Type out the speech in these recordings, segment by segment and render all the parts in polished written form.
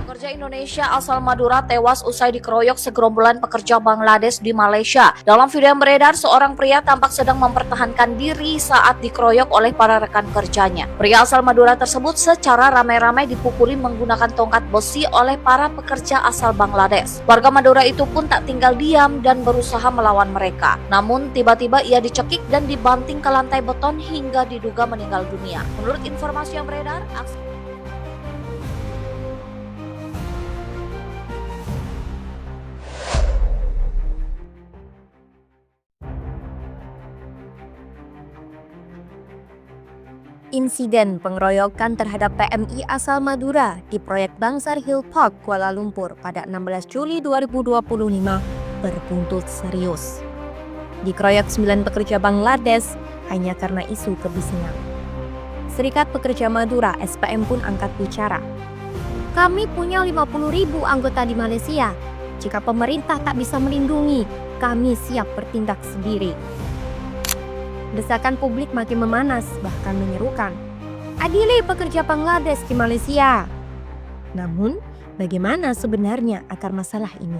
Pekerja Indonesia asal Madura tewas usai dikeroyok segerombolan pekerja Bangladesh di Malaysia. Dalam video yang beredar, seorang pria tampak sedang mempertahankan diri saat dikeroyok oleh para rekan kerjanya. Pria asal Madura tersebut secara ramai-ramai dipukuli menggunakan tongkat besi oleh para pekerja asal Bangladesh. Warga Madura itu pun tak tinggal diam dan berusaha melawan mereka. Namun tiba-tiba ia dicekik dan dibanting ke lantai beton hingga diduga meninggal dunia. Menurut informasi yang beredar, Insiden pengeroyokan terhadap PMI asal Madura di proyek Bangsar Hill Park, Kuala Lumpur pada 16 Juli 2025 berbuntut serius. Dikeroyok 9 pekerja Bangladesh hanya karena isu kebisingan. Serikat Pekerja Madura (SPM) pun angkat bicara. Kami punya 50.000 anggota di Malaysia. Jika pemerintah tak bisa melindungi, kami siap bertindak sendiri. Desakan publik makin memanas, bahkan menyerukan, adili pekerja Bangladesh di Malaysia. Namun, bagaimana sebenarnya akar masalah ini?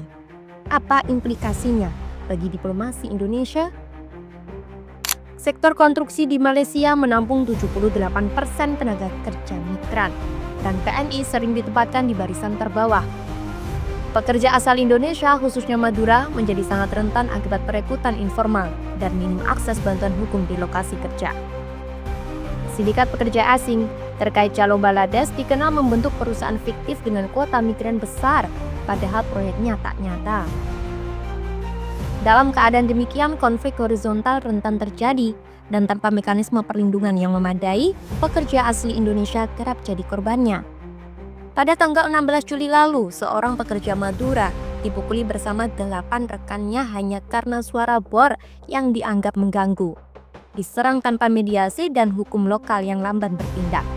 Apa implikasinya bagi diplomasi Indonesia? Sektor konstruksi di Malaysia menampung 78% tenaga kerja migran, dan PMI sering ditempatkan di barisan terbawah. Pekerja asal Indonesia, khususnya Madura, menjadi sangat rentan akibat perekrutan informal dan minim akses bantuan hukum di lokasi kerja. Sindikat pekerja asing terkait calon Bangladesh dikenal membentuk perusahaan fiktif dengan kuota migran besar, padahal proyeknya tak nyata. Dalam keadaan demikian, konflik horizontal rentan terjadi, dan tanpa mekanisme perlindungan yang memadai, pekerja asli Indonesia kerap jadi korbannya. Pada tanggal 16 Juli lalu, seorang pekerja Madura dipukuli bersama 8 rekannya hanya karena suara bor yang dianggap mengganggu. Diserang tanpa mediasi dan hukum lokal yang lamban bertindak.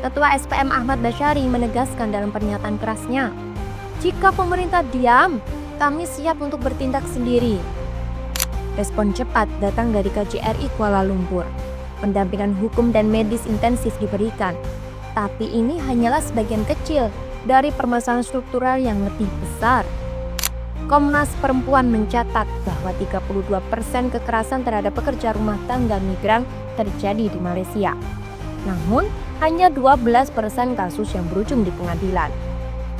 Ketua SPM Ahmad Basyari menegaskan dalam pernyataan kerasnya, jika pemerintah diam, kami siap untuk bertindak sendiri. Respon cepat datang dari KJRI Kuala Lumpur. Pendampingan hukum dan medis intensif diberikan. Tapi ini hanyalah sebagian kecil dari permasalahan struktural yang lebih besar. Komnas Perempuan mencatat bahwa 32% kekerasan terhadap pekerja rumah tangga migran terjadi di Malaysia. Namun, hanya 12% kasus yang berujung di pengadilan.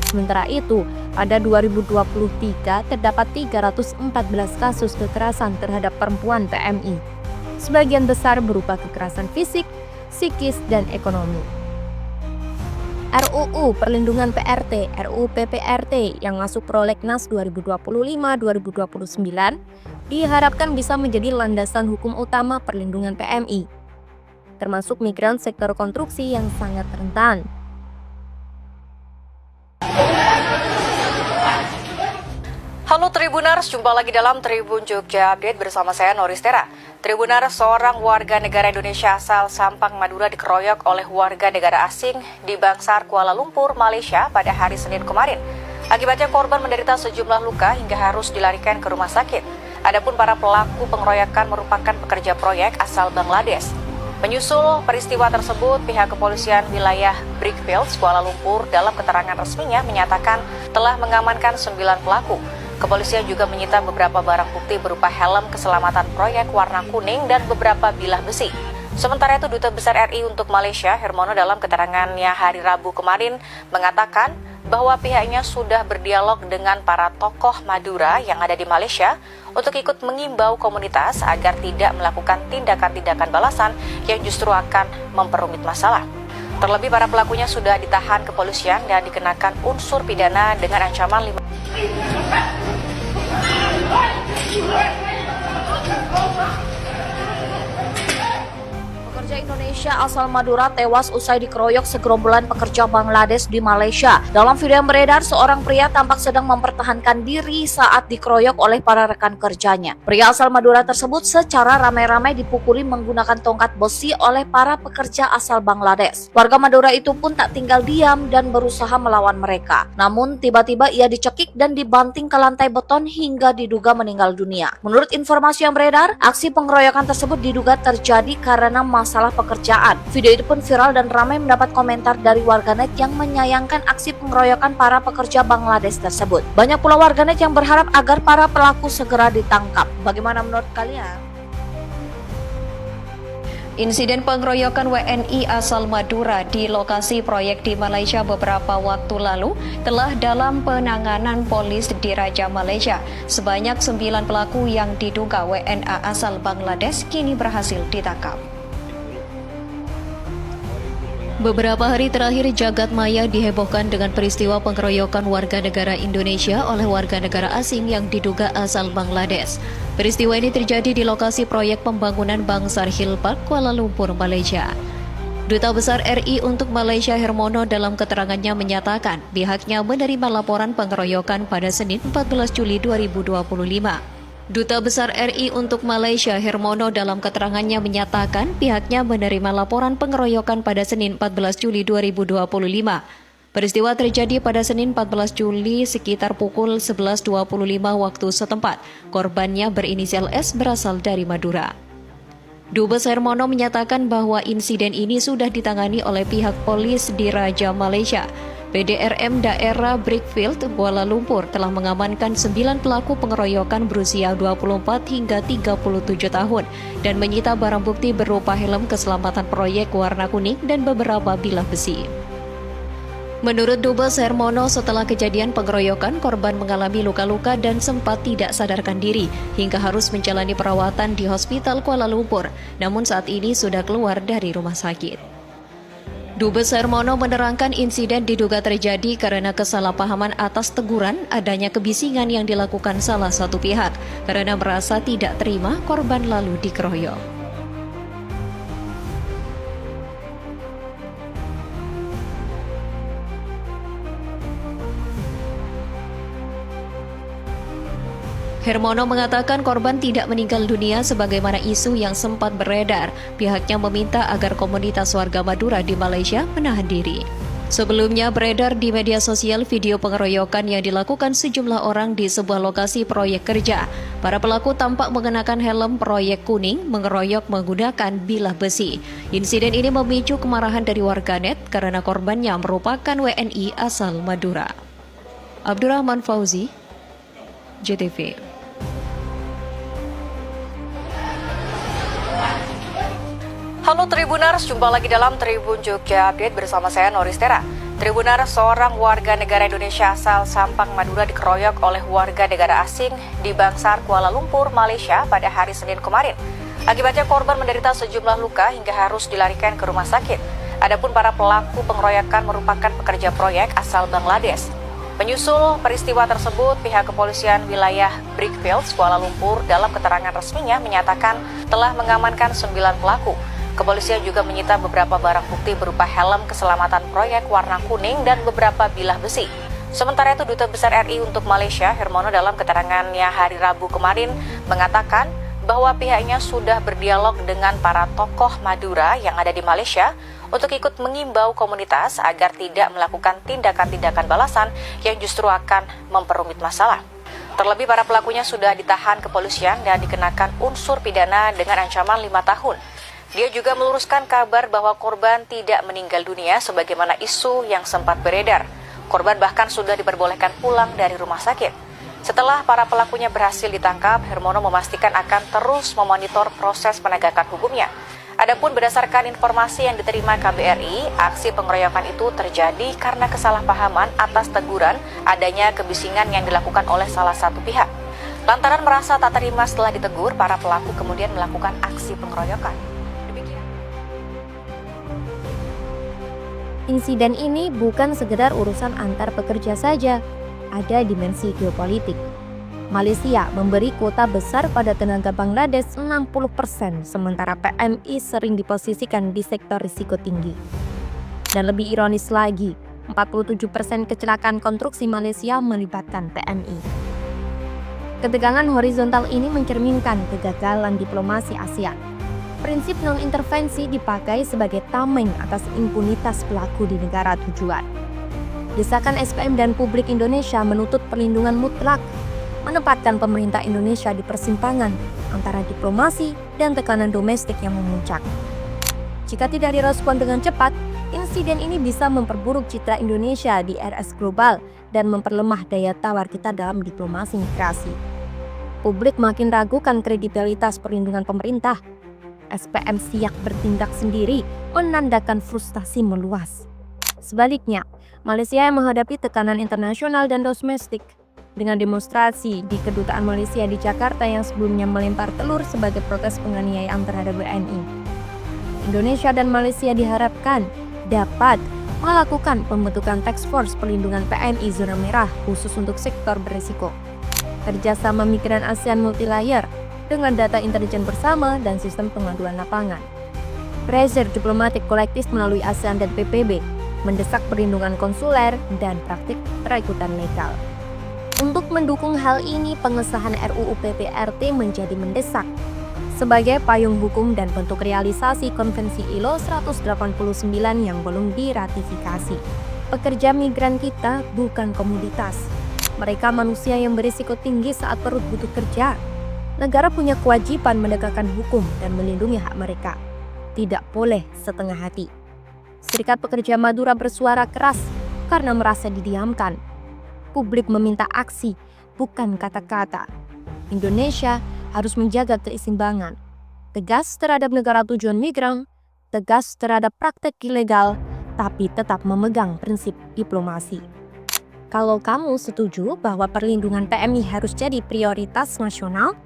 Sementara itu, pada 2023 terdapat 314 kasus kekerasan terhadap perempuan PMI. Sebagian besar berupa kekerasan fisik, psikis, dan ekonomi. RUU Perlindungan PRT, RUU PPRT yang masuk prolegnas 2025-2029 diharapkan bisa menjadi landasan hukum utama perlindungan PMI, termasuk migran sektor konstruksi yang sangat rentan. Halo Tribuners, jumpa lagi dalam Tribun Jogja Update bersama saya Noristera. Tribuners, seorang warga negara Indonesia asal Sampang, Madura dikeroyok oleh warga negara asing di Bangsar, Kuala Lumpur, Malaysia pada hari Senin kemarin. Akibatnya korban menderita sejumlah luka hingga harus dilarikan ke rumah sakit. Adapun para pelaku pengeroyokan merupakan pekerja proyek asal Bangladesh. Menyusul peristiwa tersebut, pihak kepolisian wilayah Brickfields, Kuala Lumpur dalam keterangan resminya menyatakan telah mengamankan 9 pelaku. Kepolisian juga menyita beberapa barang bukti berupa helm keselamatan proyek warna kuning dan beberapa bilah besi. Sementara itu, Duta Besar RI untuk Malaysia, Hermono, dalam keterangannya hari Rabu kemarin mengatakan bahwa pihaknya sudah berdialog dengan para tokoh Madura yang ada di Malaysia untuk ikut mengimbau komunitas agar tidak melakukan tindakan-tindakan balasan yang justru akan memperumit masalah. Terlebih para pelakunya sudah ditahan kepolisian dan dikenakan unsur pidana dengan ancaman 5 Pekerja Indonesia asal Madura tewas usai dikeroyok segerombolan pekerja Bangladesh di Malaysia. Dalam video yang beredar, seorang pria tampak sedang mempertahankan diri saat dikeroyok oleh para rekan kerjanya. Pria asal Madura tersebut secara ramai-ramai dipukuli menggunakan tongkat besi oleh para pekerja asal Bangladesh. Warga Madura itu pun tak tinggal diam dan berusaha melawan mereka. Namun tiba-tiba ia dicekik dan dibanting ke lantai beton hingga diduga meninggal dunia. Menurut informasi yang beredar, aksi pengeroyokan tersebut diduga terjadi karena masa masalah pekerjaan. Video itu pun viral dan ramai mendapat komentar dari warganet yang menyayangkan aksi pengeroyokan para pekerja Bangladesh tersebut. Banyak pula warganet yang berharap agar para pelaku segera ditangkap. Bagaimana menurut kalian? Insiden pengeroyokan WNI asal Madura di lokasi proyek di Malaysia beberapa waktu lalu telah dalam penanganan polis di Raja Malaysia. Sebanyak 9 pelaku yang diduga WNA asal Bangladesh kini berhasil ditangkap. Beberapa hari terakhir jagat maya dihebohkan dengan peristiwa pengeroyokan warga negara Indonesia oleh warga negara asing yang diduga asal Bangladesh. Peristiwa ini terjadi di lokasi proyek pembangunan Bangsar Hill Park, Kuala Lumpur, Malaysia. Duta Besar RI untuk Malaysia Hermono dalam keterangannya menyatakan pihaknya menerima laporan pengeroyokan pada Senin 14 Juli 2025. Duta Besar RI untuk Malaysia Hermono dalam keterangannya menyatakan pihaknya menerima laporan pengeroyokan pada Senin 14 Juli 2025. Peristiwa terjadi pada Senin 14 Juli sekitar pukul 11.25 waktu setempat. Korbannya berinisial S berasal dari Madura. Dubes Hermono menyatakan bahwa insiden ini sudah ditangani oleh pihak polis di Raja Malaysia. PDRM daerah Brickfield, Kuala Lumpur telah mengamankan 9 pelaku pengeroyokan berusia 24 hingga 37 tahun dan menyita barang bukti berupa helm keselamatan proyek warna kuning dan beberapa bilah besi. Menurut Dubes Hermono, setelah kejadian pengeroyokan, korban mengalami luka-luka dan sempat tidak sadarkan diri hingga harus menjalani perawatan di Hospital Kuala Lumpur, namun saat ini sudah keluar dari rumah sakit. Dubes Hermono menerangkan insiden diduga terjadi karena kesalahpahaman atas teguran adanya kebisingan yang dilakukan salah satu pihak karena merasa tidak terima korban lalu dikeroyok. Hermono mengatakan korban tidak meninggal dunia sebagaimana isu yang sempat beredar. Pihaknya meminta agar komunitas warga Madura di Malaysia menahan diri. Sebelumnya beredar di media sosial video pengeroyokan yang dilakukan sejumlah orang di sebuah lokasi proyek kerja. Para pelaku tampak mengenakan helm proyek kuning, mengeroyok menggunakan bilah besi. Insiden ini memicu kemarahan dari warganet karena korbannya merupakan WNI asal Madura. Abdurrahman Fauzi, JTV. Halo Tribuners, jumpa lagi dalam Tribun Jogja Update bersama saya Noristera. Tribuners, seorang warga negara Indonesia asal Sampang, Madura dikeroyok oleh warga negara asing di Bangsar, Kuala Lumpur, Malaysia pada hari Senin kemarin. Akibatnya korban menderita sejumlah luka hingga harus dilarikan ke rumah sakit. Adapun para pelaku pengeroyokan merupakan pekerja proyek asal Bangladesh. Menyusul peristiwa tersebut, pihak kepolisian wilayah Brickfields, Kuala Lumpur dalam keterangan resminya menyatakan telah mengamankan 9 pelaku. Kepolisian juga menyita beberapa barang bukti berupa helm keselamatan proyek warna kuning dan beberapa bilah besi. Sementara itu, Duta Besar RI untuk Malaysia, Hermono, dalam keterangannya hari Rabu kemarin mengatakan bahwa pihaknya sudah berdialog dengan para tokoh Madura yang ada di Malaysia untuk ikut mengimbau komunitas agar tidak melakukan tindakan-tindakan balasan yang justru akan memperumit masalah. Terlebih para pelakunya sudah ditahan kepolisian dan dikenakan unsur pidana dengan ancaman 5 tahun. Dia juga meluruskan kabar bahwa korban tidak meninggal dunia sebagaimana isu yang sempat beredar. Korban bahkan sudah diperbolehkan pulang dari rumah sakit. Setelah para pelakunya berhasil ditangkap, Hermono memastikan akan terus memonitor proses penegakan hukumnya. Adapun berdasarkan informasi yang diterima KBRI, aksi pengeroyokan itu terjadi karena kesalahpahaman atas teguran adanya kebisingan yang dilakukan oleh salah satu pihak. Lantaran merasa tak terima setelah ditegur, para pelaku kemudian melakukan aksi pengeroyokan. Insiden ini bukan sekedar urusan antar pekerja saja, ada dimensi geopolitik. Malaysia memberi kuota besar pada tenaga Bangladesh 60%, sementara PMI sering diposisikan di sektor risiko tinggi. Dan lebih ironis lagi, 47% kecelakaan konstruksi Malaysia melibatkan PMI. Ketegangan horizontal ini mencerminkan kegagalan diplomasi ASEAN. Prinsip non-intervensi dipakai sebagai tameng atas impunitas pelaku di negara tujuan. Desakan SPM dan publik Indonesia menuntut perlindungan mutlak, menempatkan pemerintah Indonesia di persimpangan antara diplomasi dan tekanan domestik yang memuncak. Jika tidak direspon dengan cepat, insiden ini bisa memperburuk citra Indonesia di RS global dan memperlemah daya tawar kita dalam diplomasi migrasi. Publik makin ragukan kredibilitas perlindungan pemerintah. SPM siap bertindak sendiri menandakan frustasi meluas. Sebaliknya, Malaysia yang menghadapi tekanan internasional dan domestik dengan demonstrasi di kedutaan Malaysia di Jakarta yang sebelumnya melempar telur sebagai protes penganiayaan terhadap WNI. Indonesia dan Malaysia diharapkan dapat melakukan pembentukan task force perlindungan PMI zona merah khusus untuk sektor berisiko. Kerjasama migran ASEAN multilayer dengan data intelijen bersama dan sistem pengaduan lapangan. Pressure diplomatik kolektif melalui ASEAN dan PBB mendesak perlindungan konsuler dan praktik perikutan legal. Untuk mendukung hal ini, pengesahan RUU PPRT menjadi mendesak sebagai payung hukum dan bentuk realisasi Konvensi ILO 189 yang belum diratifikasi. Pekerja migran kita bukan komoditas. Mereka manusia yang berisiko tinggi saat perut butuh kerja. Negara punya kewajiban menegakkan hukum dan melindungi hak mereka. Tidak boleh setengah hati. Serikat Pekerja Madura bersuara keras karena merasa didiamkan. Publik meminta aksi, bukan kata-kata. Indonesia harus menjaga keseimbangan. Tegas terhadap negara tujuan migran, tegas terhadap praktek ilegal, tapi tetap memegang prinsip diplomasi. Kalau kamu setuju bahwa perlindungan PMI harus jadi prioritas nasional,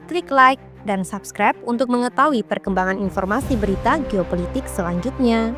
klik like dan subscribe untuk mengetahui perkembangan informasi berita geopolitik selanjutnya.